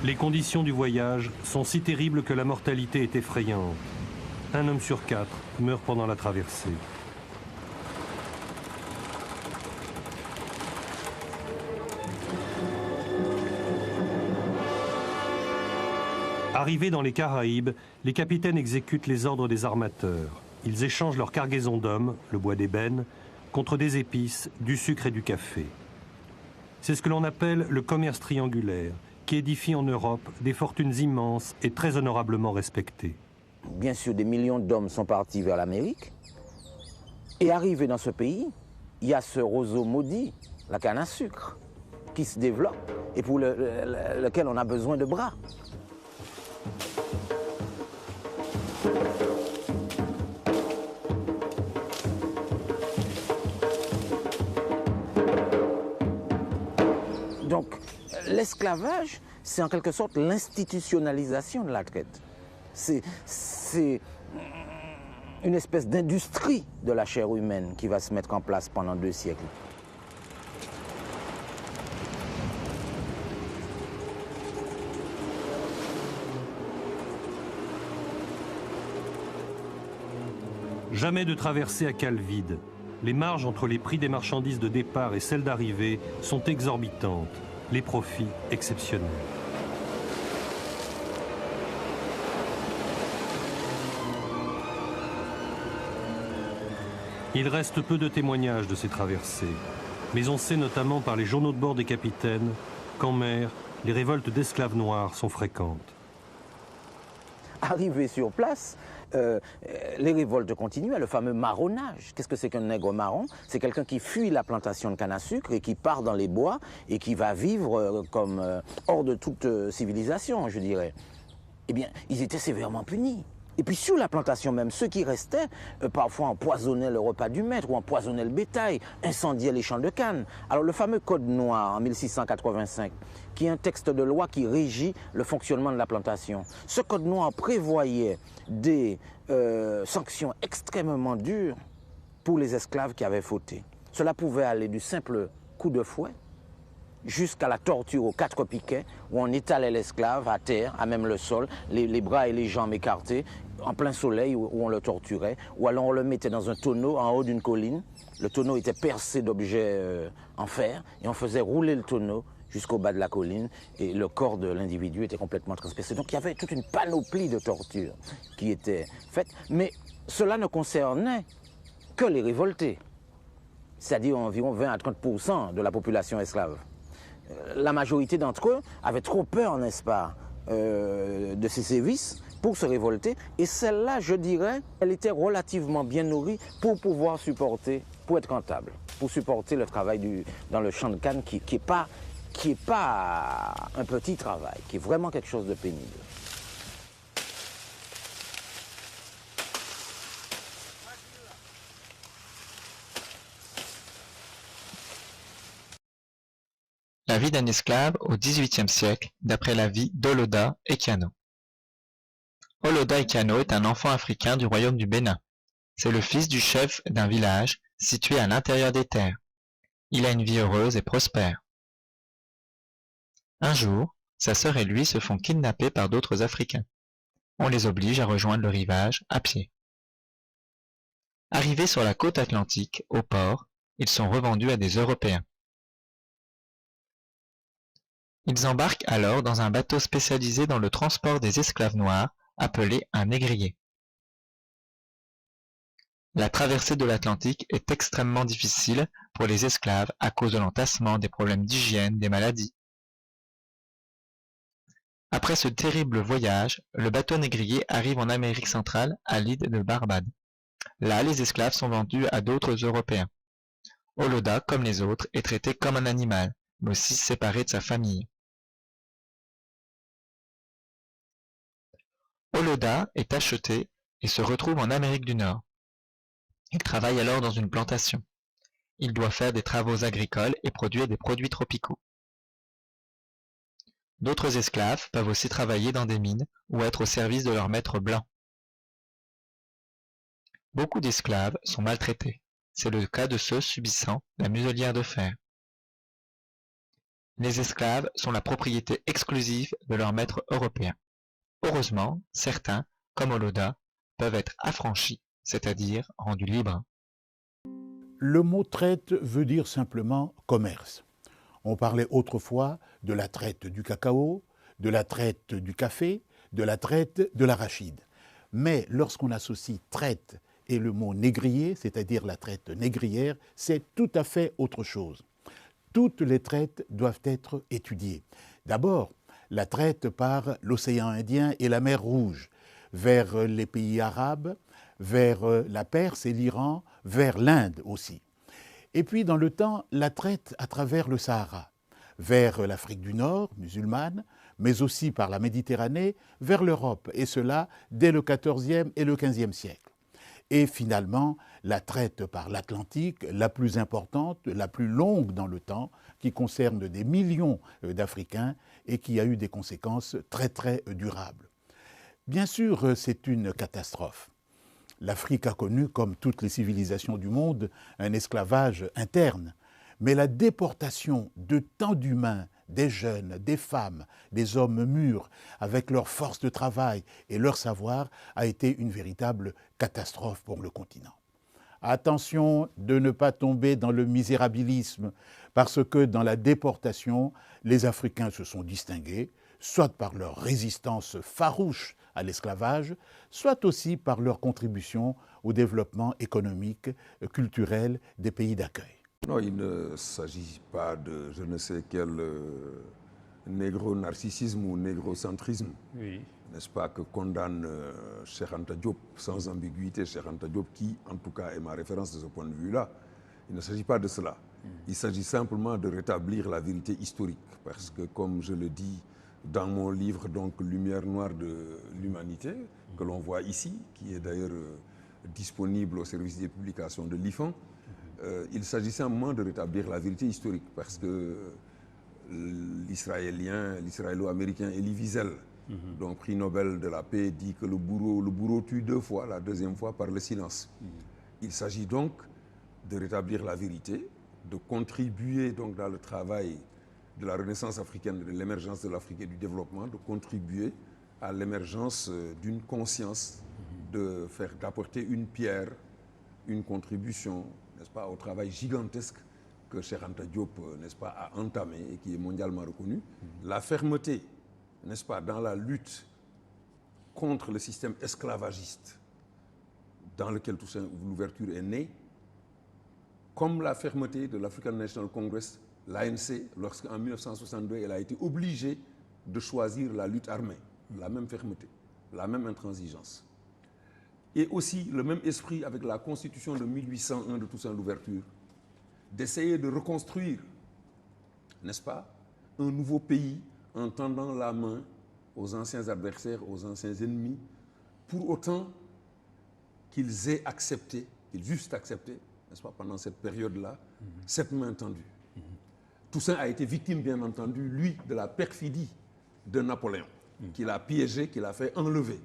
Les conditions du voyage sont si terribles que la mortalité est effrayante. Un homme sur 4 meurt pendant la traversée. Arrivés dans les Caraïbes, les capitaines exécutent les ordres des armateurs. Ils échangent leur cargaison d'hommes, le bois d'ébène, contre des épices, du sucre et du café. C'est ce que l'on appelle le commerce triangulaire, qui édifie en Europe des fortunes immenses et très honorablement respectées. Bien sûr, des millions d'hommes sont partis vers l'Amérique. Et arrivés dans ce pays, il y a ce roseau maudit, la canne à sucre, qui se développe et pour lequel on a besoin de bras. Donc, l'esclavage, c'est en quelque sorte l'institutionnalisation de la traite. C'est une espèce d'industrie de la chair humaine qui va se mettre en place pendant 2 siècles. Jamais de traversée à cale vide. Les marges entre les prix des marchandises de départ et celles d'arrivée sont exorbitantes, les profits exceptionnels. Il reste peu de témoignages de ces traversées, mais on sait notamment par les journaux de bord des capitaines qu'en mer, les révoltes d'esclaves noirs sont fréquentes. Arrivé sur place, les révoltes continuaient, le fameux marronnage. Qu'est-ce que c'est qu'un nègre marron? C'est quelqu'un qui fuit la plantation de canne à sucre et qui part dans les bois et qui va vivre comme hors de toute civilisation, je dirais. Eh bien, ils étaient sévèrement punis. Et puis sur la plantation même, ceux qui restaient, parfois empoisonnaient le repas du maître ou empoisonnaient le bétail, incendiaient les champs de canne. Alors le fameux Code noir en 1685, qui est un texte de loi qui régit le fonctionnement de la plantation. Ce Code noir prévoyait des sanctions extrêmement dures pour les esclaves qui avaient fauté. Cela pouvait aller du simple coup de fouet jusqu'à la torture aux 4 piquets, où on étalait l'esclave à terre, à même le sol, les bras et les jambes écartés, en plein soleil, où on le torturait, ou alors on le mettait dans un tonneau en haut d'une colline. Le tonneau était percé d'objets en fer, et on faisait rouler le tonneau jusqu'au bas de la colline, et le corps de l'individu était complètement transpercé. Donc il y avait toute une panoplie de tortures qui était faite, mais cela ne concernait que les révoltés, c'est-à-dire environ 20 à 30% de la population esclave. La majorité d'entre eux avaient trop peur, n'est-ce pas, de ces sévices pour se révolter. Et celle-là, je dirais, elle était relativement bien nourrie pour pouvoir supporter, pour être rentable, pour supporter le travail dans le champ de canne qui est pas un petit travail, qui est vraiment quelque chose de pénible. La vie d'un esclave au XVIIIe siècle, d'après la vie d'Oloda Ekiano. Oloda Ekiano est un enfant africain du royaume du Bénin. C'est le fils du chef d'un village situé à l'intérieur des terres. Il a une vie heureuse et prospère. Un jour, sa sœur et lui se font kidnapper par d'autres Africains. On les oblige à rejoindre le rivage à pied. Arrivés sur la côte atlantique, au port, ils sont revendus à des Européens. Ils embarquent alors dans un bateau spécialisé dans le transport des esclaves noirs, appelé un négrier. La traversée de l'Atlantique est extrêmement difficile pour les esclaves à cause de l'entassement, des problèmes d'hygiène, des maladies. Après ce terrible voyage, le bateau négrier arrive en Amérique centrale, à l'île de Barbade. Là, les esclaves sont vendus à d'autres Européens. Oloda, comme les autres, est traité comme un animal, mais aussi séparé de sa famille. Oloda est acheté et se retrouve en Amérique du Nord. Il travaille alors dans une plantation. Il doit faire des travaux agricoles et produire des produits tropicaux. D'autres esclaves peuvent aussi travailler dans des mines ou être au service de leur maître blanc. Beaucoup d'esclaves sont maltraités. C'est le cas de ceux subissant la muselière de fer. Les esclaves sont la propriété exclusive de leurs maîtres européens. Heureusement, certains, comme Oloda, peuvent être affranchis, c'est-à-dire rendus libres. Le mot traite veut dire simplement commerce. On parlait autrefois de la traite du cacao, de la traite du café, de la traite de l'arachide. Mais lorsqu'on associe traite et le mot négrier, c'est-à-dire la traite négrière, c'est tout à fait autre chose. Toutes les traites doivent être étudiées. D'abord, la traite par l'océan Indien et la mer Rouge, vers les pays arabes, vers la Perse et l'Iran, vers l'Inde aussi. Et puis dans le temps, la traite à travers le Sahara, vers l'Afrique du Nord, musulmane, mais aussi par la Méditerranée, vers l'Europe, et cela dès le XIVe et le XVe siècle. Et finalement, la traite par l'Atlantique, la plus importante, la plus longue dans le temps, qui concerne des millions d'Africains et qui a eu des conséquences très très durables. Bien sûr, c'est une catastrophe. L'Afrique a connu, comme toutes les civilisations du monde, un esclavage interne. Mais la déportation de tant d'humains, des jeunes, des femmes, des hommes mûrs, avec leur force de travail et leur savoir, a été une véritable catastrophe pour le continent. Attention de ne pas tomber dans le misérabilisme, parce que dans la déportation, les Africains se sont distingués, soit par leur résistance farouche à l'esclavage, soit aussi par leur contribution au développement économique, culturel des pays d'accueil. Non, il ne s'agit pas de je ne sais quel négro-narcissisme ou négrocentrisme, oui, n'est-ce pas, que condamne Cheikh Anta Diop sans ambiguïté, Cheikh Anta Diop qui, en tout cas, est ma référence de ce point de vue-là. Il ne s'agit pas de cela. Il s'agit simplement de rétablir la vérité historique, parce que, comme je le dis dans mon livre, donc Lumière noire de l'humanité, que l'on voit ici, qui est d'ailleurs disponible au service des publications de l'IFAN, il s'agit simplement de rétablir la vérité historique, parce que l'Israélo-américain Elie Wiesel, donc prix Nobel de la paix, dit que le bourreau tue 2 fois, la 2e fois par le silence. Il s'agit donc de rétablir la vérité, de contribuer donc dans le travail de la renaissance africaine, de l'émergence de l'Afrique et du développement, de contribuer à l'émergence d'une conscience, d'apporter une pierre, une contribution, n'est-ce pas, au travail gigantesque que Cheikh Anta Diop, n'est-ce pas, a entamé et qui est mondialement reconnu. La fermeté, n'est-ce pas, dans la lutte contre le système esclavagiste dans lequel l'ouverture est née, comme la fermeté de l'African National Congress, l'ANC, lorsqu'en 1962, elle a été obligée de choisir la lutte armée, la même fermeté, la même intransigeance. Et aussi le même esprit avec la constitution de 1801 de Toussaint Louverture, d'essayer de reconstruire, n'est-ce pas, un nouveau pays en tendant la main aux anciens adversaires, aux anciens ennemis, pour autant qu'ils aient accepté, qu'ils eussent accepté, n'est-ce pas, pendant cette période-là, cette main tendue. Toussaint a été victime, bien entendu, lui, de la perfidie de Napoléon, qui l'a piégé, qui l'a fait enlever,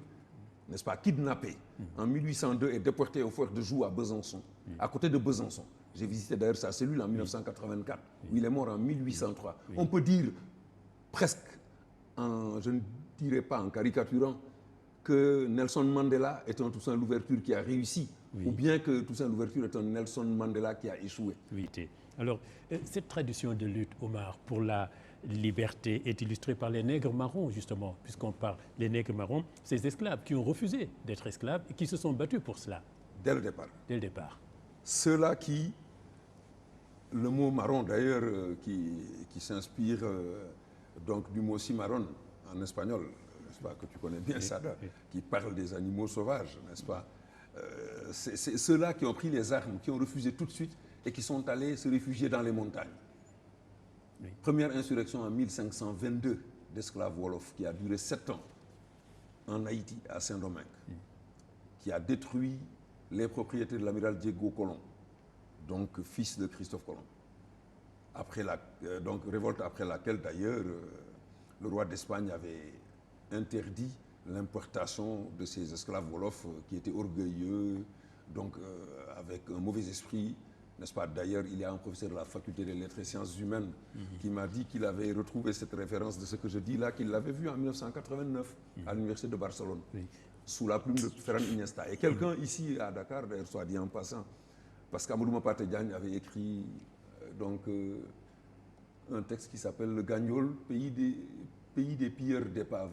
n'est-ce pas, kidnappé, en 1802 et déporté au fort de Joux à Besançon, à côté de Besançon. J'ai visité d'ailleurs sa cellule en 1984, où il est mort en 1803. On peut dire, presque, je ne dirais pas en caricaturant, que Nelson Mandela est un Toussaint Louverture qui a réussi, ou bien que Toussaint Louverture est un Nelson Mandela qui a échoué. Oui. Alors, cette tradition de lutte, Omar, pour la liberté est illustrée par les nègres marrons, justement, puisqu'on parle des nègres marrons, ces esclaves qui ont refusé d'être esclaves et qui se sont battus pour cela. Dès le départ. Dès le départ. Ceux-là qui, le mot marron d'ailleurs, qui s'inspire donc du mot cimarron en espagnol, n'est-ce pas, que tu connais bien, Sada, qui parle des animaux sauvages, n'est-ce pas. C'est ceux-là qui ont pris les armes, qui ont refusé tout de suite et qui sont allés se réfugier dans les montagnes. Oui. Première insurrection en 1522 d'esclaves wolofs qui a duré 7 ans en Haïti, à Saint-Domingue, qui a détruit les propriétés de l'amiral Diego Colón, donc fils de Christophe Colomb. Après donc révolte après laquelle d'ailleurs le roi d'Espagne avait interdit l'importation de ces esclaves wolofs qui étaient orgueilleux, donc avec un mauvais esprit, N'est-ce pas? D'ailleurs, il y a un professeur de la faculté des lettres et sciences humaines qui m'a dit qu'il avait retrouvé cette référence de ce que je dis là, qu'il l'avait vu en 1989 à l'université de Barcelone, sous la plume de Ferran Iniesta. Et quelqu'un ici à Dakar, d'ailleurs, soit dit en passant, parce qu'Amadou Mapate Diagne avait écrit un texte qui s'appelle Le Gagnol, pays des pilleurs d'épaves.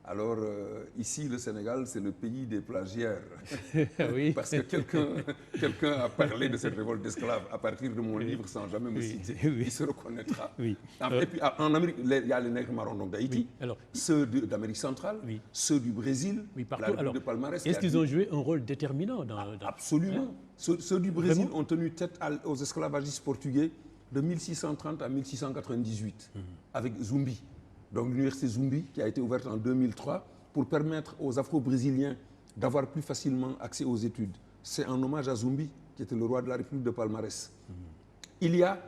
Alors, ici, le Sénégal, c'est le pays des plagiaires. Oui. Parce que quelqu'un a parlé de cette révolte d'esclaves à partir de mon livre sans jamais me citer. Il se reconnaîtra. Oui. Et puis, en Amérique, il y a les nègres marrons d'Haïti, ceux d'Amérique centrale, ceux du Brésil, partout. la République de Palmarès. Est-ce qu'ils ont joué un rôle déterminant dans... Absolument. Ceux du Brésil ont tenu tête aux esclavagistes portugais de 1630 à 1698, avec Zumbi. Donc l'université Zumbi, qui a été ouverte en 2003 pour permettre aux Afro-Brésiliens d'avoir plus facilement accès aux études. C'est en hommage à Zumbi, qui était le roi de la République de Palmarès. Il y a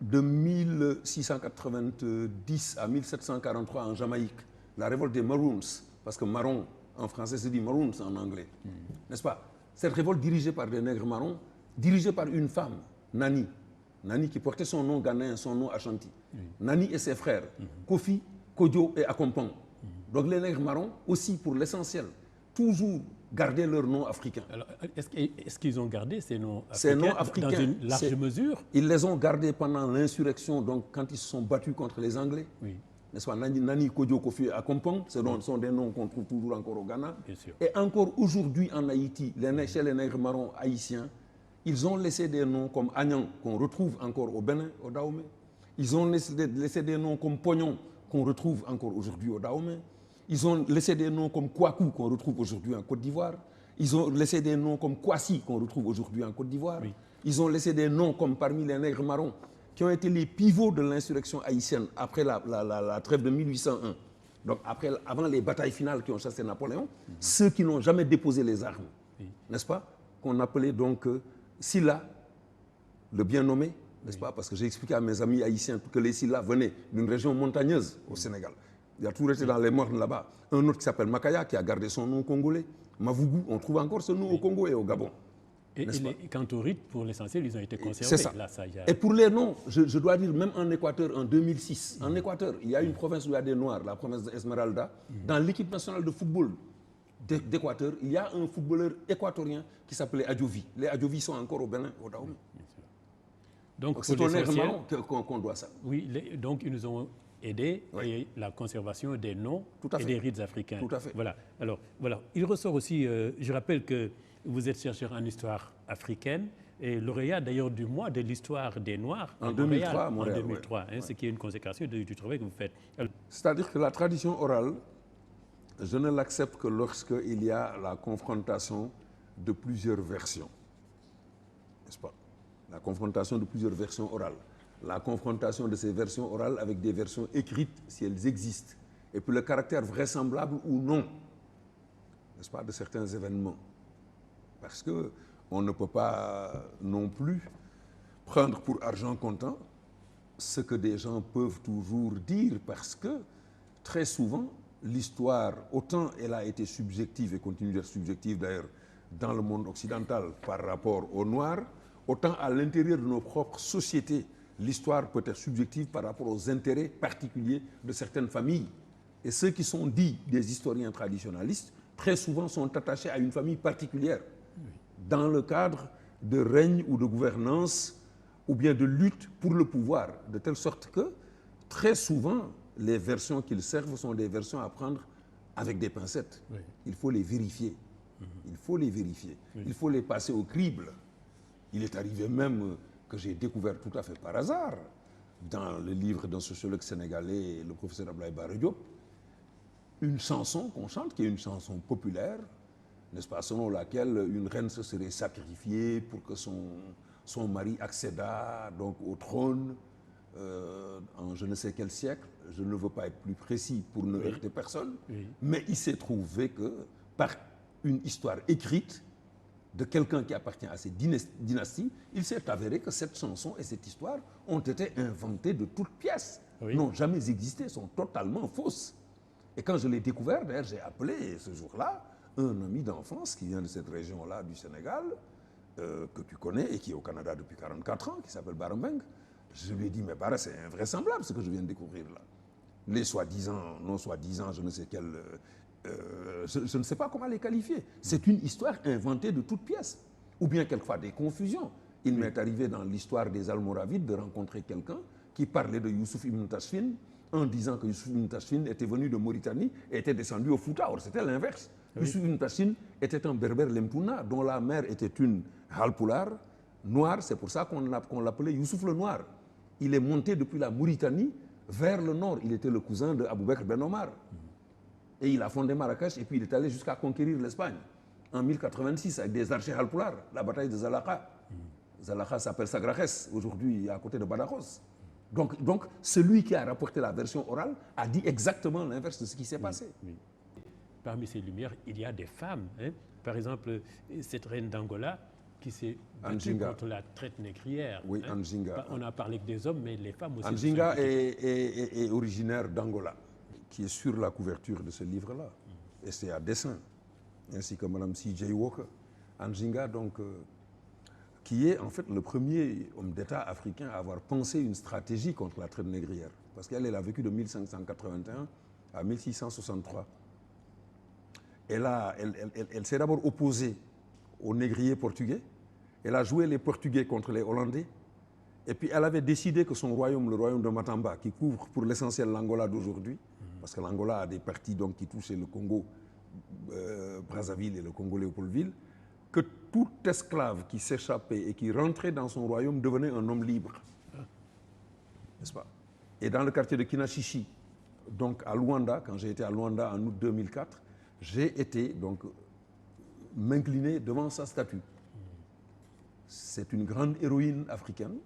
de 1690 à 1743 en Jamaïque, la révolte des Maroons, parce que marron en français se dit Maroons en anglais, n'est-ce pas? Cette révolte dirigée par des nègres marrons, dirigée par une femme, Nani. Nani qui portait son nom ghanéen, son nom Ashanti. Nani et ses frères, Kofi, Kodjo et Akompong. Donc les nègres marrons, aussi pour l'essentiel, toujours garder leur nom africain. Alors, est-ce qu'ils ont gardé ces noms africains dans une large mesure? Ils les ont gardés pendant l'insurrection, donc quand ils se sont battus contre les Anglais. N'est-ce pas? Nani, Kodjo, Kofi et Akompong, ce sont des noms qu'on trouve toujours encore au Ghana. Bien sûr. Et encore aujourd'hui en Haïti, chez les nègres marrons haïtiens, ils ont laissé des noms comme Agnan, qu'on retrouve encore au Bénin, au Dahomey. Ils ont laissé des noms comme Pognon, qu'on retrouve encore aujourd'hui au Dahomey. Ils ont laissé des noms comme Kouakou, qu'on retrouve aujourd'hui en Côte d'Ivoire. Ils ont laissé des noms comme Kwasi, qu'on retrouve aujourd'hui en Côte d'Ivoire. Ils ont laissé des noms comme parmi les nègres marrons, qui ont été les pivots de l'insurrection haïtienne après la trêve de 1801. Donc avant les batailles finales qui ont chassé Napoléon, ceux qui n'ont jamais déposé les armes, n'est-ce pas? Qu'on appelait donc... Silla, le bien nommé, n'est-ce pas? Parce que j'ai expliqué à mes amis haïtiens que les Silla venaient d'une région montagneuse au Sénégal. Il a toujours été dans les mornes là-bas. Un autre qui s'appelle Makaya, qui a gardé son nom congolais. Mavougou, on trouve encore ce nom au Congo et au Gabon. Et quant aux rites, pour l'essentiel, ils ont été conservés. C'est ça. Là, Et pour les noms, je dois dire, même en Équateur, en 2006, en Équateur, il y a une province où il y a des Noirs, la province d'Esmeralda, dans l'équipe nationale de football d'Équateur, il y a un footballeur équatorien qui s'appelait Adjovi. Les Adjovi sont encore au Bénin, au Dahomey. Donc c'est au nègre marron qu'on doit ça. Oui, donc ils nous ont aidés à la conservation des noms et des rites africains. Tout à fait. Voilà. Alors, voilà. Il ressort aussi, je rappelle que vous êtes chercheur en histoire africaine et lauréat d'ailleurs du mois de l'histoire des Noirs en 2003, Montréal, en 2003, ce qui est une consécration du travail que vous faites. C'est-à-dire que la tradition orale, je ne l'accepte que lorsqu'il y a la confrontation de plusieurs versions. N'est-ce pas? La confrontation de plusieurs versions orales. La confrontation de ces versions orales avec des versions écrites, si elles existent. Et puis le caractère vraisemblable ou non, n'est-ce pas, de certains événements. Parce qu'on ne peut pas non plus prendre pour argent comptant ce que des gens peuvent toujours dire, parce que très souvent, l'histoire, autant elle a été subjective et continue d'être subjective d'ailleurs dans le monde occidental par rapport aux Noirs, autant à l'intérieur de nos propres sociétés, l'histoire peut être subjective par rapport aux intérêts particuliers de certaines familles. Et ceux qui sont dits des historiens traditionnalistes, très souvent sont attachés à une famille particulière, dans le cadre de règne ou de gouvernance, ou bien de lutte pour le pouvoir, de telle sorte que, très souvent, les versions qu'ils servent sont des versions à prendre avec des pincettes. Il faut les vérifier. Il faut les vérifier. Il faut les passer au crible. Il est arrivé même que j'ai découvert tout à fait par hasard, dans le livre d'un sociologue sénégalais, le professeur Ablaye Bara Diop, une chanson qu'on chante, qui est une chanson populaire, n'est-ce pas, selon laquelle une reine se serait sacrifiée pour que son mari accédât donc au trône en je ne sais quel siècle. Je ne veux pas être plus précis pour ne heurter personne, mais il s'est trouvé que par une histoire écrite de quelqu'un qui appartient à cette dynastie, il s'est avéré que cette chanson et cette histoire ont été inventées de toutes pièces, n'ont jamais existé, sont totalement fausses. Et quand je l'ai découvert, d'ailleurs, j'ai appelé ce jour-là un ami d'enfance qui vient de cette région-là du Sénégal, que tu connais et qui est au Canada depuis 44 ans, qui s'appelle Barambeng. Je lui ai dit, mais Bara, c'est invraisemblable ce que je viens de découvrir là. Les soi-disant, non soi-disant, je ne sais quel... je ne sais pas comment les qualifier. C'est une histoire inventée de toutes pièces. Ou bien quelquefois des confusions. Il m'est arrivé dans l'histoire des Almoravides de rencontrer quelqu'un qui parlait de Youssouf Ibn Tashfin en disant que Youssouf Ibn Tashfin était venu de Mauritanie et était descendu au Fouta. Or, c'était l'inverse. Oui. Youssouf Ibn Tashfin était un berbère Lemtouna dont la mère était une Halpulaar noire. C'est pour ça qu'on l'appelait Youssouf le Noir. Il est monté depuis la Mauritanie vers le nord. Il était le cousin de Abou Bakr Ben Omar. Et il a fondé Marrakech et puis il est allé jusqu'à conquérir l'Espagne en 1086 avec des archers Halpulaar, la bataille de Zalaqa. Zalaqa s'appelle Sagrajes, aujourd'hui à côté de Badajoz. Donc, celui qui a rapporté la version orale a dit exactement l'inverse de ce qui s'est passé. Oui. Parmi ces lumières, il y a des femmes. Hein. Par exemple, cette reine d'Angola qui s'est battue contre la traite négrière. Oui, hein. Anjinga. On a parlé que des hommes, mais les femmes aussi. Anjinga est originaire d'Angola, qui est sur la couverture de ce livre-là. Et c'est à dessin, ainsi que Mme C.J. Walker. Anjinga, donc... qui est en fait le premier homme d'État africain à avoir pensé une stratégie contre la traite négrière. Parce qu'elle a vécu de 1581 à 1663. Elle s'est d'abord opposée aux négriers portugais. Elle a joué les Portugais contre les Hollandais. Et puis elle avait décidé que son royaume, le royaume de Matamba, qui couvre pour l'essentiel l'Angola d'aujourd'hui, parce que l'Angola a des parties donc, qui touchent le Congo, Brazzaville et le Congo Léopoldville, que tout esclave qui s'échappait et qui rentrait dans son royaume devenait un homme libre. N'est-ce pas? Et dans le quartier de Kinachichi, donc à Luanda, quand j'ai été à Luanda en août 2004, j'ai été donc m'incliner devant sa statue. C'est une grande héroïne africaine,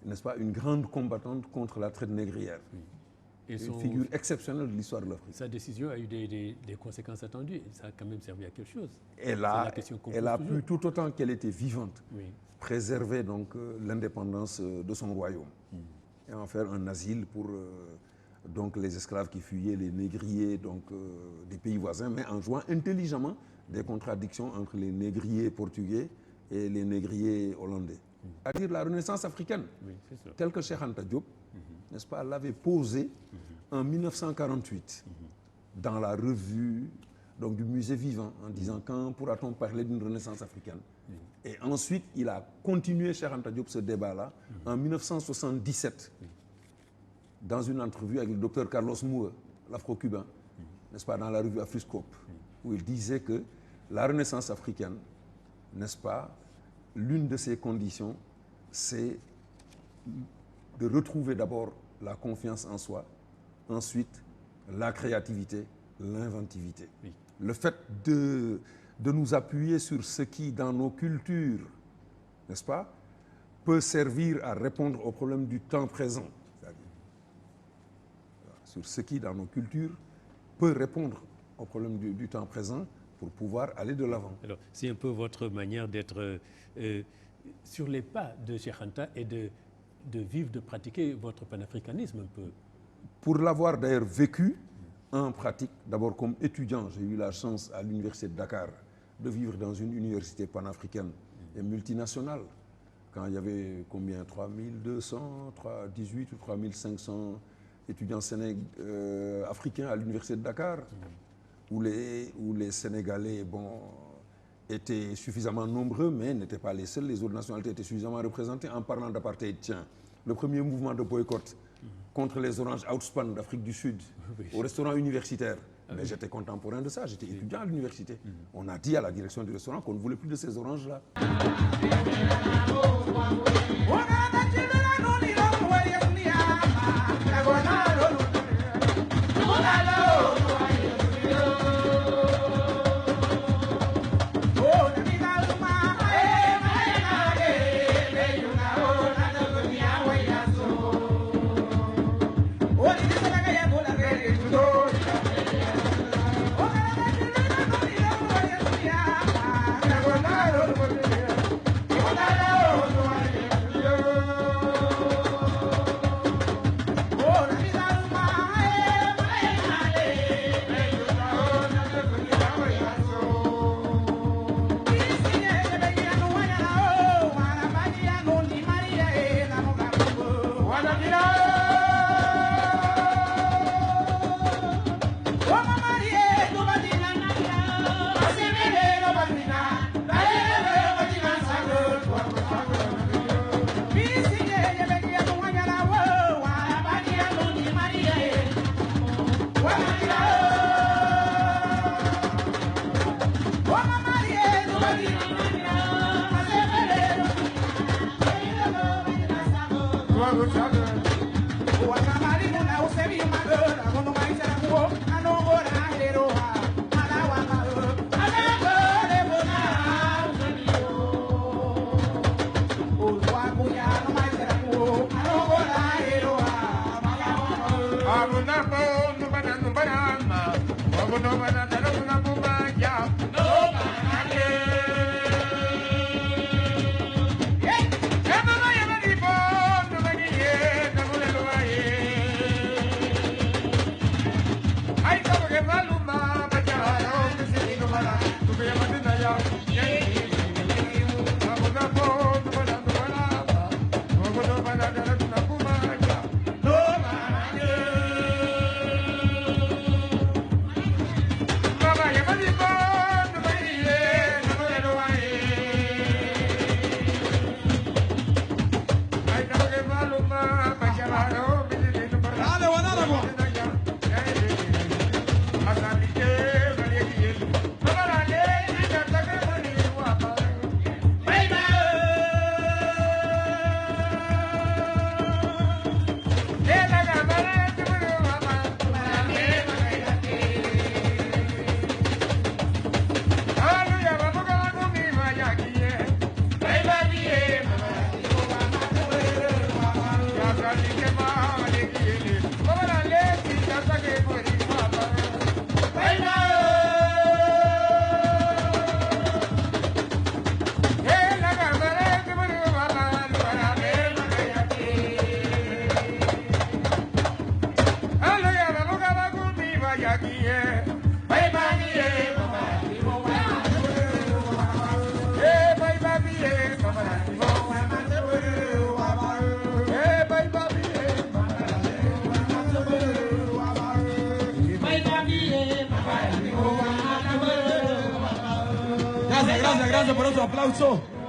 n'est-ce pas? Une grande combattante contre la traite négrière. Et une figure exceptionnelle de l'histoire de l'Afrique. Sa décision a eu des conséquences attendues. Ça a quand même servi à quelque chose. Elle a pu, tout autant qu'elle était vivante, préserver donc l'indépendance de son royaume et en faire un asile pour donc les esclaves qui fuyaient, les négriers donc des pays voisins, mais en jouant intelligemment des contradictions entre les négriers portugais et les négriers hollandais. C'est-à-dire la Renaissance africaine, telle que Cheikh Anta Diop, n'est-ce pas, l'avait posée en 1948 dans la revue donc, du musée vivant en disant quand pourra-t-on parler d'une Renaissance africaine. Et ensuite, il a continué, Cheikh Anta Diop, ce débat-là en 1977 dans une entrevue avec le docteur Carlos Moue, l'afro-cubain, n'est-ce pas, dans la revue Afriscope, où il disait que la Renaissance africaine, n'est-ce pas, l'une de ses conditions, c'est de retrouver d'abord la confiance en soi, ensuite la créativité, l'inventivité. Oui. Le fait de nous appuyer sur ce qui, dans nos cultures, n'est-ce pas, peut servir à répondre aux problèmes du temps présent. Sur ce qui, dans nos cultures, peut répondre aux problèmes du temps présent pour pouvoir aller de l'avant. Alors, c'est un peu votre manière d'être sur les pas de Cheikh Anta et de vivre, de pratiquer votre panafricanisme un peu. Pour l'avoir d'ailleurs vécu en pratique, d'abord comme étudiant, j'ai eu la chance à l'université de Dakar de vivre dans une université panafricaine et multinationale. Quand il y avait combien, 3200, 18 ou 3500 étudiants africains à l'université de Dakar, où les Sénégalais, étaient suffisamment nombreux, mais n'étaient pas les seuls. Les autres nationalités étaient suffisamment représentées. En parlant d'apartheid, tiens, le premier mouvement de boycott contre les oranges Outspan d'Afrique du Sud, au restaurant universitaire. Mais j'étais contemporain de ça, j'étais étudiant à l'université. On a dit à la direction du restaurant qu'on ne voulait plus de ces oranges-là. Gracias por su aplauso.